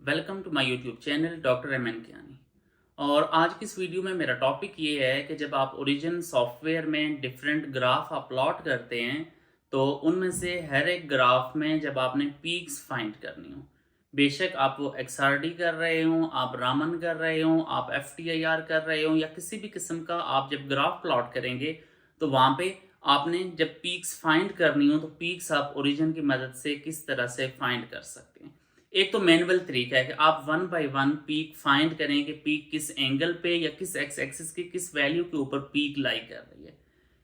Welcome to my YouTube channel doctor M N Kiani. और आज की इस वीडियो में मेरा टॉपिक ये है कि जब आप ओरिजिन सॉफ्टवेयर में डिफरेंट ग्राफ अपलोड करते हैं तो उनमें से हर एक ग्राफ में जब आपने पीक्स फाइंड करनी हो, बेशक आप वो एक्सआरडी कर रहे हो, आप रामन कर रहे हो, आप एफटीआईआर कर रहे हो या किसी भी किस्म का आप जब ग्राफ प्लॉट करेंगे तो वहाँ पे आपने जब पीक्स फाइंड करनी हो तो पीक्स आप ओरिजिन की मदद से किस तरह से फाइंड कर सकते हैं। एक तो मैनुअल तरीका है कि आप one by one peak find करें कि पीक किस एंगल पे या किस एक्स एक्सिस की किस वैल्यू के ऊपर पीक लाई कर रही है।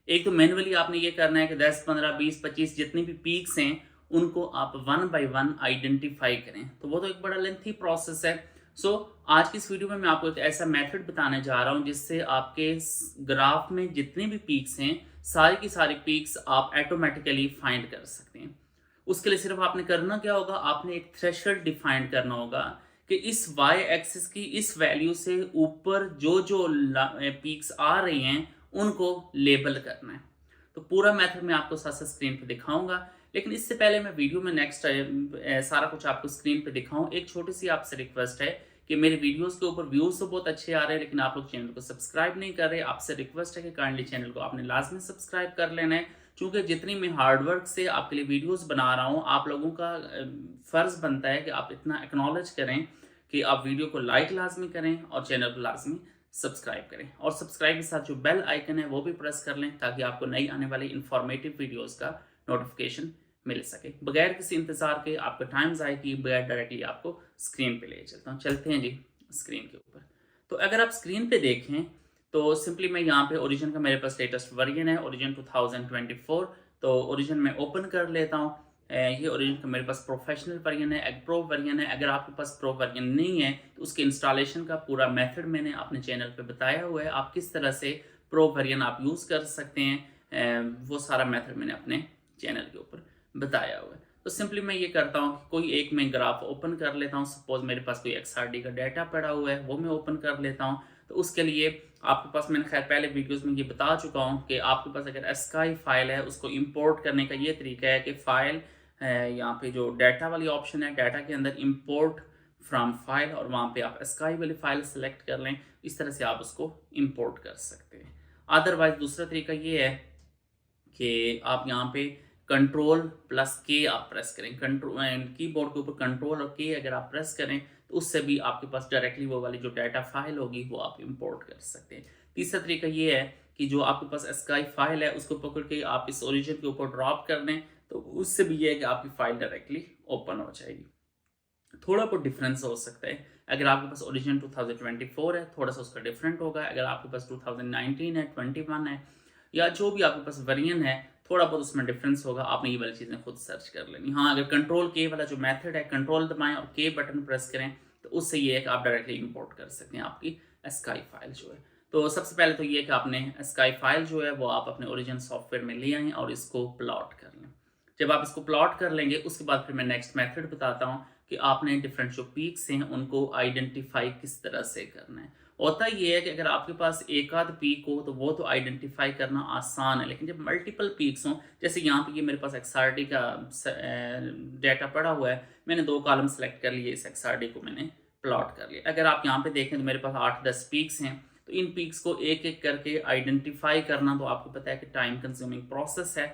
एक तो मैनुअली आपने ये करना है कि 10, 15, 20, 25 जितनी भी पीक्स हैं उनको आप वन बाय वन आइडेंटिफाई करें, तो वो तो एक बड़ा लेंथी प्रोसेस है। आज की इस वीडियो में मैं आपको एक ऐसा मेथड बताने जा रहा हूँ जिससे आपके ग्राफ में जितनी भी पीक्स हैं सारी की सारी पीक्स आप ऑटोमेटिकली फाइंड कर सकते हैं। उसके लिए सिर्फ आपने करना क्या होगा, आपने एक थ्रेशोल्ड डिफाइन करना होगा कि इस वाई एक्सिस की इस वैल्यू से ऊपर जो जो पीक्स आ रही हैं उनको लेबल करना है। तो पूरा मेथड मैं आपको साथ साथ स्क्रीन पे दिखाऊंगा, लेकिन इससे पहले मैं वीडियो में नेक्स्ट सारा कुछ आपको स्क्रीन पे दिखाऊं, एक छोटी सी आपसे रिक्वेस्ट है कि मेरे वीडियोस के ऊपर व्यूज तो बहुत अच्छे आ रहे हैं लेकिन आप लोग चैनल को सब्सक्राइब नहीं कर रहे। आपसे रिक्वेस्ट है कि काइंडली चैनल को आपने लाजमी सब्सक्राइब कर लेना है, क्योंकि जितनी मैं हार्डवर्क से आपके लिए वीडियोस बना रहा हूँ आप लोगों का फ़र्ज़ बनता है कि आप इतना एक्नॉलेज करें कि आप वीडियो को लाइक लाजमी करें और चैनल को लाजमी सब्सक्राइब करें, और सब्सक्राइब के साथ जो बेल आइकन है वो भी प्रेस कर लें ताकि आपको नई आने वाली इंफॉर्मेटिव वीडियोस का नोटिफिकेशन मिल सके। बगैर किसी इंतज़ार के, आपका टाइम ज़ाय किए बगैर डायरेक्टली आपको स्क्रीन पे ले चलता हूँ। चलते हैं जी स्क्रीन के ऊपर। तो अगर आप स्क्रीन पे देखें तो सिंपली मैं यहाँ पे ओरिजिन का मेरे पास लेटेस्ट वर्जन है, ओरिजिन 2024। तो ओरिजिन में ओपन कर लेता हूँ। ये ओरिजिन का मेरे पास प्रोफेशनल वर्जन है, एक प्रो वर्जन है। अगर आपके पास प्रो वर्जन नहीं है तो उसके इंस्टॉलेशन का पूरा मेथड मैंने अपने चैनल पे बताया हुआ है, आप किस तरह से प्रो वर्जन आप यूज़ कर सकते हैं, वो सारा मेथड मैंने अपने चैनल के ऊपर बताया हुआ है। तो सिंपली मैं ये करता हूँ कि कोई एक मैं ग्राफ ओपन कर लेता हूँ। सपोज मेरे पास कोई एक्सआरडी का डाटा पड़ा हुआ है वो मैं ओपन कर लेता हूँ। तो उसके लिए आपके पास, मैंने खैर पहले वीडियोस में ये बता चुका हूँ कि आपके पास अगर एस्काई फाइल है उसको इंपोर्ट करने का ये तरीका है कि फाइल यहाँ पे जो डाटा वाली ऑप्शन है, डाटा के अंदर इंपोर्ट फ्रॉम फाइल, और वहाँ पे आप एस्काई वाली फाइल सेलेक्ट कर लें। इस तरह से आप उसको इंपोर्ट कर सकते हैं। अदरवाइज दूसरा तरीका ये है कि आप यहाँ पे कंट्रोल प्लस के आप प्रेस करें, कंट्रोल कीबोर्ड के ऊपर कंट्रोल और के अगर आप प्रेस करें तो उससे भी आपके पास डायरेक्टली वो वाली जो डाटा फाइल होगी वो आप इंपोर्ट कर सकते हैं। तीसरा तरीका ये है कि जो आपके पास स्काई फाइल है उसको पकड़ के आप इस ओरिजिन के ऊपर ड्रॉप कर दें, तो उससे भी ये है कि आपकी फाइल डायरेक्टली ओपन हो जाएगी। थोड़ा बहुत डिफरेंस हो सकता है। अगर आपके पास ओरिजिन 2024 है थोड़ा सा उसका डिफरेंट होगा, अगर आपके पास 2019 है, 21 है, या जो भी आपके पास वेरिएंट है थोड़ा बहुत उसमें डिफरेंस होगा। आपने ये वाली चीज़ें खुद सर्च कर लेनी। हाँ, अगर कंट्रोल के वाला जो मेथड है, कंट्रोल दबाएं और के बटन प्रेस करें तो उससे ये है कि आप डायरेक्टली इंपोर्ट कर सकते हैं आपकी स्काई फाइल जो है। तो सबसे पहले तो ये है कि आपने स्काई फाइल जो है वो आप अपने ओरिजिन सॉफ्टवेयर में ले आएँ और इसको प्लॉट कर लें। जब आप इसको प्लॉट कर लेंगे उसके बाद फिर मैं नेक्स्ट मेथड बताता हूँ कि आपने डिफरेंट जो पीक्स हैं उनको आइडेंटिफाई किस तरह से करना है। होता ये है कि अगर आपके पास एक आध पीक हो तो वो तो आइडेंटिफाई करना आसान है, लेकिन जब मल्टीपल पीक्स हों, जैसे यहाँ पे ये मेरे पास एक्सआरडी का डाटा पड़ा हुआ है, मैंने 2 कॉलम सेलेक्ट कर लिए, इस एक्सआरडी को मैंने प्लॉट कर लिया। अगर आप यहाँ पे देखें तो मेरे पास 8-10 पीक्स हैं, तो इन पीक्स को एक एक करके आइडेंटिफाई करना तो आपको पता है कि टाइम कंज्यूमिंग प्रोसेस है।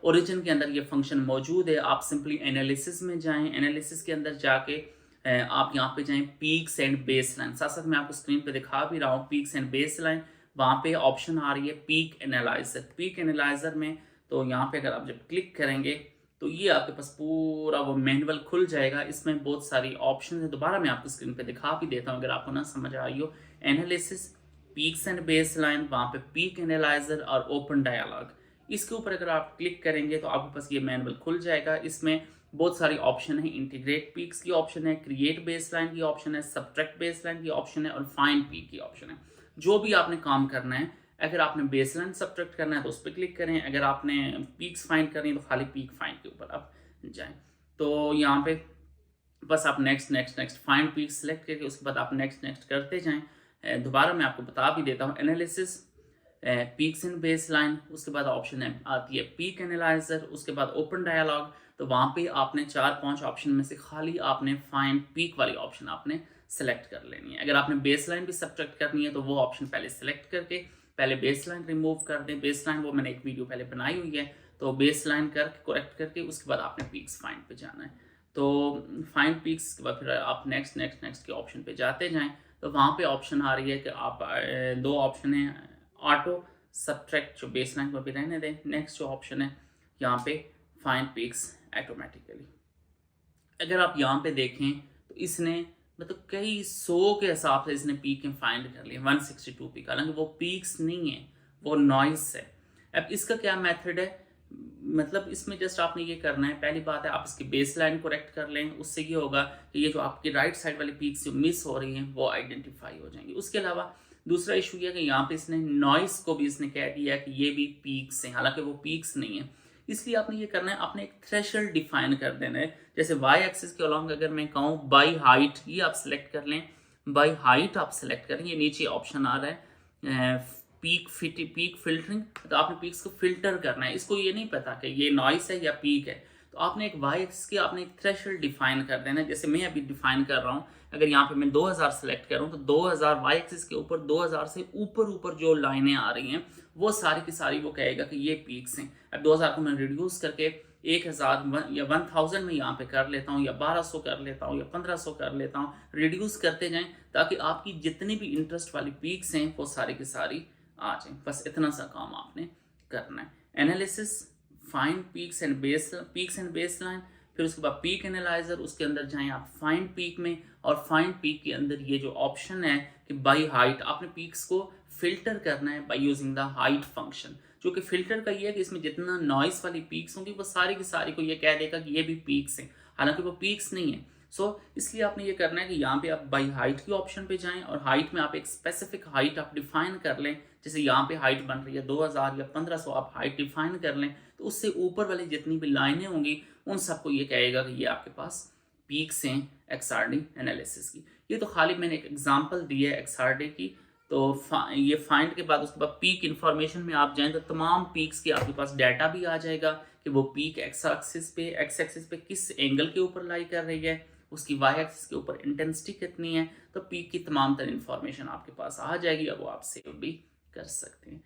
ओरिजिन के अंदर ये फंक्शन मौजूद है। आप सिंपली एनालिसिस में जाएं, एनालिसिस के अंदर जाके आप यहाँ पे जाएं पीक्स एंड बेस लाइन, साथ साथ मैं आपको स्क्रीन पे दिखा भी रहा हूँ पीक्स एंड बेस लाइन। वहाँ पे ऑप्शन आ रही है पीक एनालाइजर। पीक एनालाइजर में तो यहाँ पे अगर आप जब क्लिक करेंगे तो ये आपके पास पूरा वो मैनुअल खुल जाएगा। इसमें बहुत सारी ऑप्शन है, दोबारा मैं आपको स्क्रीन पे दिखा भी देता हूँ अगर आपको ना समझ आई हो। Analysis, peaks and base line, वहाँ पे पीक एनालाइजर और ओपन डायलॉग, इसके ऊपर अगर आप क्लिक करेंगे तो आपके पास ये मैनुअल खुल जाएगा। इसमें बहुत सारी ऑप्शन है, इंटीग्रेट पीक्स की ऑप्शन है, क्रिएट बेसलाइन की ऑप्शन है, सब्ट्रैक्ट बेसलाइन की ऑप्शन है और फाइंड पीक की ऑप्शन है। जो भी आपने काम करना है, अगर आपने बेसलाइन सब्ट्रैक्ट करना है तो उस पर क्लिक करें, अगर आपने पीक्स फाइंड करनी है तो खाली पीक फाइंड के ऊपर आप जाएं। तो यहाँ पे बस आप next next next find peak select करके उसके बाद आप नेक्स्ट नेक्स्ट करते जाएं। दोबारा मैं आपको बता भी देता हूँ, analysis, peaks and base line, उसके बाद ऑप्शन है आती है पीक एनालाइजर, उसके बाद ओपन डायलॉग। तो वहाँ पे आपने 4-5 ऑप्शन में से खाली आपने फाइंड पीक वाली ऑप्शन आपने सेलेक्ट कर लेनी है। अगर आपने बेसलाइन भी सब्ट्रैक्ट करनी है तो वो ऑप्शन पहले सेलेक्ट करके पहले बेसलाइन रिमूव कर दें। बेसलाइन वो मैंने एक वीडियो पहले बनाई हुई है, तो बेसलाइन करके करेक्ट करके उसके बाद आपने पीक्स फाइंड पे जाना है। तो फाइंड पीक्स के बाद फिर आप नेक्स्ट नेक्स्ट नेक्स्ट के ऑप्शन पे जाते जाएं, तो वहाँ पे ऑप्शन आ रही है कि आप दो ऑप्शन है, ऑटो सब्ट्रैक्ट जो बेसलाइन को भी रहने दें। नेक्स्ट जो ऑप्शन है यहाँ पे फाइंड पीक्स ऑटोमेटिकली। अगर आप यहाँ पे देखें तो इसने मतलब कई सौ के हिसाब से इसने पीक फाइंड कर लिए 162 पीक, हालांकि वो पीक्स नहीं है, वो नॉइस है। अब इसका क्या मेथड है, मतलब इसमें जस्ट आपने ये करना है, पहली बात है आप इसकी बेस लाइन करेक्ट कर लें, उससे ये होगा कि ये जो आपकी राइट साइड वाली पीक्स जो मिस हो रही हैं वो आइडेंटिफाई हो जाएंगी। उसके अलावा दूसरा इशू ये कि यहाँ पे इसने नॉइस को भी इसने कह दिया कि ये भी पीक्स हैं, हालांकि वो पीक्स नहीं है। इसलिए आपने ये करना है, आपने एक थ्रेशोल्ड डिफाइन कर देना है। जैसे वाई एक्सिस के अलॉन्ग अगर मैं कहूँ बाई हाइट, ये आप सिलेक्ट कर लें, बाई हाइट आप सिलेक्ट करें। ये नीचे ऑप्शन आ रहा है पीक फिल्टरिंग, तो आपने पीक्स को फिल्टर करना है। इसको ये नहीं पता कि ये नॉइस है या पीक है, तो आपने एक वाई एक्सिस की आपने एक थ्रेशोल्ड डिफाइन कर देना है। जैसे मैं अभी डिफाइन कर रहा हूँ, अगर यहाँ पे मैं 2000 सेलेक्ट करूँ तो 2000 वाई एक्सिस के ऊपर 2000 से ऊपर ऊपर जो लाइनें आ रही हैं वो सारी की सारी वो कहेगा कि ये पीक्स हैं। अब 2000 को मैं रिड्यूस करके 1000 या 1000 में यहाँ पे कर लेता हूँ, या 1200 कर लेता हूँ, या 1500 कर लेता हूँ, रिड्यूस करते जाएं ताकि आपकी जितनी भी इंटरेस्ट वाली पीक्स हैं वो सारी की सारी आ जाए। बस इतना सा काम आपने करना है। Analysis, find peaks and base line, फिर उसके बाद पीक एनालाइजर, उसके अंदर जाएं आप फाइंड पीक में, और फाइंड पीक के अंदर ये जो ऑप्शन है कि बाई हाइट, आपने पीक्स को फिल्टर करना है by using the height function. जो कि फिल्टर का ये है कि इसमें जितना नॉइस वाली पीक्स होंगी वो सारी की सारी को ये कह देगा कि ये भी पीक्स हैं, हालांकि वो पीक्स नहीं है। इसलिए आपने ये करना है कि यहाँ पे आप बाई हाइट की ऑप्शन पे जाएं, और हाइट में आप एक स्पेसिफिक हाइट आप डिफाइन कर लें। जैसे यहाँ पे हाइट बन रही है 2000 या 1500, आप हाइट डिफाइन कर लें, तो उससे ऊपर वाली जितनी भी लाइनें होंगी उन सबको ये कहेगा कि ये आपके पास पीक्स हैं XRD एनालिसिस की। ये तो खाली मैंने एक एग्जांपल दी है XRD की। तो ये फाइंड के बाद उसके बाद पीक इन्फॉर्मेशन में आप जाएं तो तमाम पीक्स की आपके पास डाटा भी आ जाएगा कि वो पीक एक्स एक्सिस पे किस एंगल के ऊपर लाई कर रही है, उसकी वाई एक्सिस के ऊपर इंटेंसिटी कितनी है। तो पीक की तमाम तरह इन्फॉर्मेशन आपके पास आ जाएगी, अब वो आप सेव भी कर सकते हैं।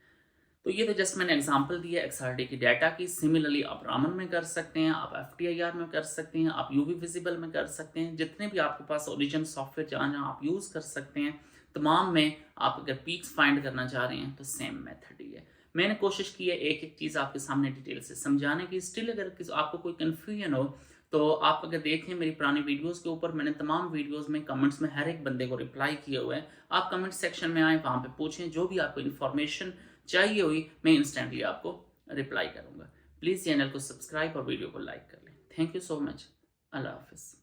तो ये तो जस्ट मैंने एग्जांपल दिया XRD की डाटा की। सिमिलरली आप रामन में कर सकते हैं, आप FTIR में कर सकते हैं, आप UV विजिबल में कर सकते हैं। जितने भी आपके पास ओरिजिन सॉफ्टवेयर जहाँ जहाँ आप यूज़ कर सकते हैं, तमाम में आप अगर पीक्स फाइंड करना चाह रहे हैं तो सेम मेथड ही है। मैंने कोशिश की है एक एक चीज़ आपके सामने डिटेल से समझाने की। स्टिल अगर आपको कोई कन्फ्यूजन हो तो आप अगर देखें मेरी पुरानी वीडियोस के ऊपर, मैंने तमाम वीडियोस में कमेंट्स में हर एक बंदे को रिप्लाई किए हुए हैं। आप कमेंट सेक्शन में आए, वहाँ पे पूछें, जो भी आपको इन्फॉर्मेशन चाहिए हुई मैं इंस्टेंटली आपको रिप्लाई करूँगा। प्लीज़ चैनल को सब्सक्राइब और वीडियो को लाइक कर लें। Thank you so much. अल्लाह हाफिज़।